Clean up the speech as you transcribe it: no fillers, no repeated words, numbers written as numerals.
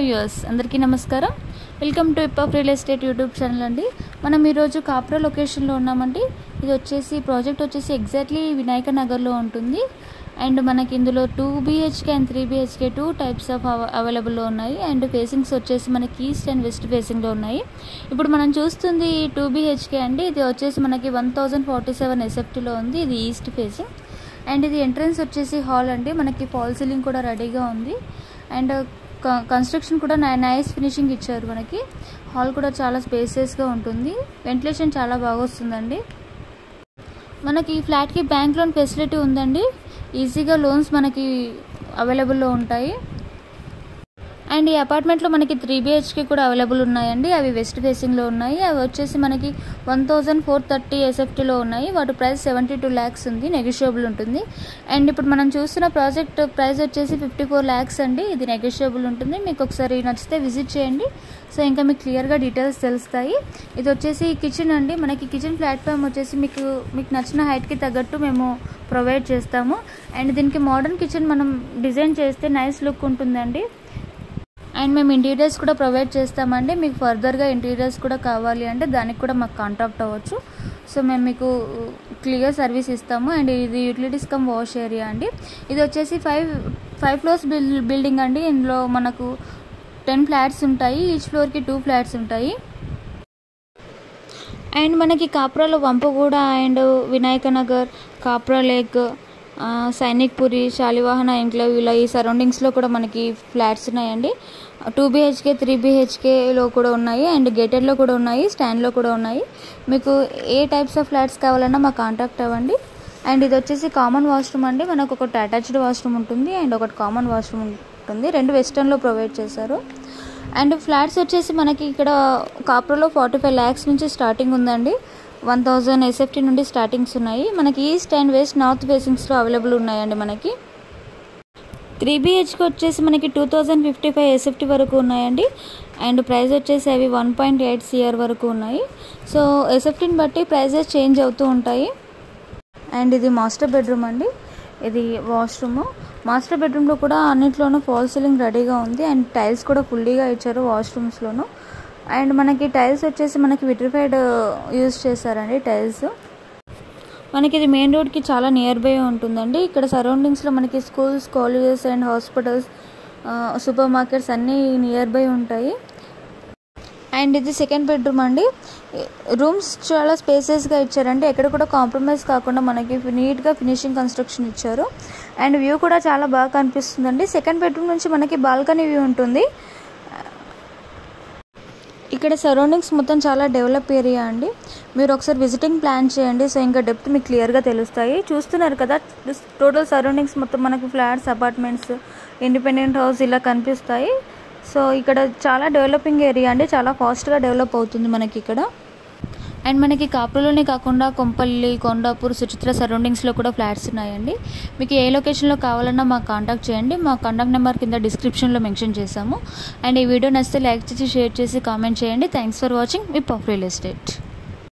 Viewers అందరికీ నమస్కారం. Welcome to hip of real estate YouTube channel అండి. మనం ఈరోజు కాప్రా లొకేషన్లో ఉన్నామండి. ఇది వచ్చేసి ప్రాజెక్ట్ వచ్చేసి ఎగ్జాక్ట్లీ వినాయక నగర్లో ఉంటుంది. అండ్ మనకి ఇందులో 2 BHK and 3 BHK 2 types of అవైలబుల్లో ఉన్నాయి. అండ్ ఫేసింగ్స్ వచ్చేసి మనకి ఈస్ట్ అండ్ వెస్ట్ ఫేసింగ్లో ఉన్నాయి. ఇప్పుడు మనం చూస్తుంది 2 BHK అండి. ఇది వచ్చేసి మనకి 1047 SFTలో ఉంది. ఇది ఈస్ట్ ఫేసింగ్. అండ్ ఇది ఎంట్రన్స్ వచ్చేసి హాల్ అండి. మనకి ఫాల్ సీలింగ్ కూడా రెడీగా ఉంది. అండ్ కన్స్ట్రక్షన్ కూడా నైస్ ఫినిషింగ్ ఇచ్చారు. మనకి హాల్ కూడా చాలా స్పేసియస్గా ఉంటుంది. వెంటిలేషన్ చాలా బాగా వస్తుందండి. మనకి ఈ ఫ్లాట్కి బ్యాంక్ లోన్ ఫెసిలిటీ ఉందండి. ఈజీగా లోన్స్ మనకి అవైలబుల్లో ఉంటాయి. అండ్ ఈ అపార్ట్మెంట్లో మనకి 3 BHK కూడా అవైలబుల్ ఉన్నాయండి. అవి వెస్ట్ ఫేసింగ్లో ఉన్నాయి. అవి వచ్చేసి మనకి 1430 SFTలో ఉన్నాయి. వాటి ప్రైస్ 72 lakhs ఉంది. నెగోషియబుల్ ఉంటుంది. అండ్ ఇప్పుడు మనం చూస్తున్న ప్రాజెక్ట్ ప్రైస్ వచ్చేసి 54 lakhs అండి. ఇది నెగోషియబుల్ ఉంటుంది. మీకు ఒకసారి నచ్చితే విజిట్ చేయండి. సో ఇంకా మీకు క్లియర్గా డీటెయిల్స్ తెలుస్తాయి. ఇది వచ్చేసి కిచెన్ అండి. మనకి కిచెన్ ప్లాట్ఫామ్ వచ్చేసి మీకు నచ్చిన హైట్కి తగ్గట్టు మేము ప్రొవైడ్ చేస్తాము. అండ్ దీనికి మోడర్న్ కిచెన్ మనం డిజైన్ చేస్తే నైస్ లుక్ ఉంటుందండి. అండ్ మేము ఇంటీరియర్స్ కూడా ప్రొవైడ్ చేస్తామండి. మీకు ఫర్దర్గా ఇంటీరియర్స్ కూడా కావాలి అంటే దానికి కూడా మాకు కాంటాక్ట్ అవ్వచ్చు. సో మేము మీకు క్లియర్ సర్వీస్ ఇస్తాము. అండ్ ఇది యూటిలిటీస్ కమ్ వాష్ ఏరియా అండి. ఇది వచ్చేసి 5 floors బిల్డింగ్ అండి. ఇందులో మనకు 10 flats ఉంటాయి. ఈచ్ ఫ్లోర్కి 2 flats ఉంటాయి. అండ్ మనకి కాప్రాలో Vampaguda and Vinayaka Nagar, Kapra lake, Sainik Puri, Shalivahana enclave ఇలా ఈ సరౌండింగ్స్లో కూడా మనకి ఫ్లాట్స్ ఉన్నాయండి. 2 BHK 3 BHKలో కూడా ఉన్నాయి. అండ్ గేటెడ్లో కూడా ఉన్నాయి. స్టాండ్లో కూడా ఉన్నాయి. మీకు ఏ టైప్స్ ఆఫ్ ఫ్లాట్స్ కావాలన్నా మాకు కాంటాక్ట్ అవ్వండి. అండ్ ఇది వచ్చేసి కామన్ వాష్రూమ్ అండి. మనకు ఒకటి అటాచ్డ్ వాష్రూమ్ ఉంటుంది అండ్ ఒకటి కామన్ వాష్రూమ్ ఉంటుంది. 2 వెస్టర్న్లో ప్రొవైడ్ చేశారు. అండ్ ఫ్లాట్స్ వచ్చేసి మనకి ఇక్కడ కాప్రాలో 45 lakhs నుంచి స్టార్టింగ్ ఉందండి. 1000 SFT నుండి స్టార్టింగ్స్ ఉన్నాయి. మనకి ఈస్ట్ అండ్ వెస్ట్ నార్త్ ఫేసింగ్స్లో అవైలబుల్ ఉన్నాయండి. మనకి 3 BHK వచ్చేసి మనకి 2055 SFT వరకు ఉన్నాయండి. అండ్ ప్రైస్ వచ్చేసి అవి 1.8 CR వరకు ఉన్నాయి. సో SFTని బట్టి ప్రైజెస్ చేంజ్ అవుతూ ఉంటాయి. అండ్ ఇది మాస్టర్ బెడ్రూమ్ అండి. ఇది వాష్రూమ్. మాస్టర్ బెడ్రూమ్లో కూడా అన్నింటిలోనూ ఫాల్ సీలింగ్ రెడీగా ఉంది. అండ్ టైల్స్ కూడా ఫుల్లీగా ఇచ్చారు వాష్రూమ్స్లోను. అండ్ మనకి టైల్స్ వచ్చేసి మనకి విట్రిఫైడ్ యూజ్ చేశారండి. టైల్స్ మనకి ఇది మెయిన్ రోడ్కి చాలా నియర్ బై ఉంటుందండి. ఇక్కడ సరౌండింగ్స్లో మనకి schools, colleges and hospitals, super markets అన్నీ నియర్ బై ఉంటాయి. అండ్ ఇది సెకండ్ బెడ్రూమ్ అండి. రూమ్స్ చాలా స్పేసెస్గా ఇచ్చారండి. ఎక్కడ కూడా కాంప్రమైజ్ కాకుండా మనకి నీట్గా ఫినిషింగ్ కన్స్ట్రక్షన్ ఇచ్చారు. అండ్ వ్యూ కూడా చాలా బాగా కనిపిస్తుందండి. సెకండ్ బెడ్రూమ్ నుంచి మనకి బాల్కనీ వ్యూ ఉంటుంది. ఇక్కడ సరౌండింగ్స్ మొత్తం చాలా డెవలప్ ఏరియా అండి. మీరు ఒకసారి విజిటింగ్ ప్లాన్ చేయండి. సో ఇంకా డెప్త్ మీకు క్లియర్గా తెలుస్తాయి. చూస్తున్నారు కదా, టోటల్ సరౌండింగ్స్ మొత్తం మనకు ఫ్లాట్స్, అపార్ట్మెంట్స్, ఇండిపెండెంట్ హౌస్ ఇలా కనిపిస్తాయి. సో ఇక్కడ చాలా డెవలపింగ్ ఏరియా అండి. చాలా ఫాస్ట్గా డెవలప్ అవుతుంది మనకి ఇక్కడ. అండ్ మనకి కాప్రాలోనే కాకుండా కొంపల్లి, కొండాపూర్, సుచిత్ర సరౌండింగ్స్లో కూడా ఫ్లాట్స్ ఉన్నాయండి. మీకు ఏ లొకేషన్లో కావాలన్నా మాకు కాంటాక్ట్ చేయండి. మా కాంటాక్ట్ నెంబర్ కింద డిస్క్రిప్షన్లో మెన్షన్ చేశాము. అండ్ ఈ వీడియో నచ్చితే లైక్ చేసి, షేర్ చేసి, కామెంట్ చేయండి. Thanks for watching hip of real estate.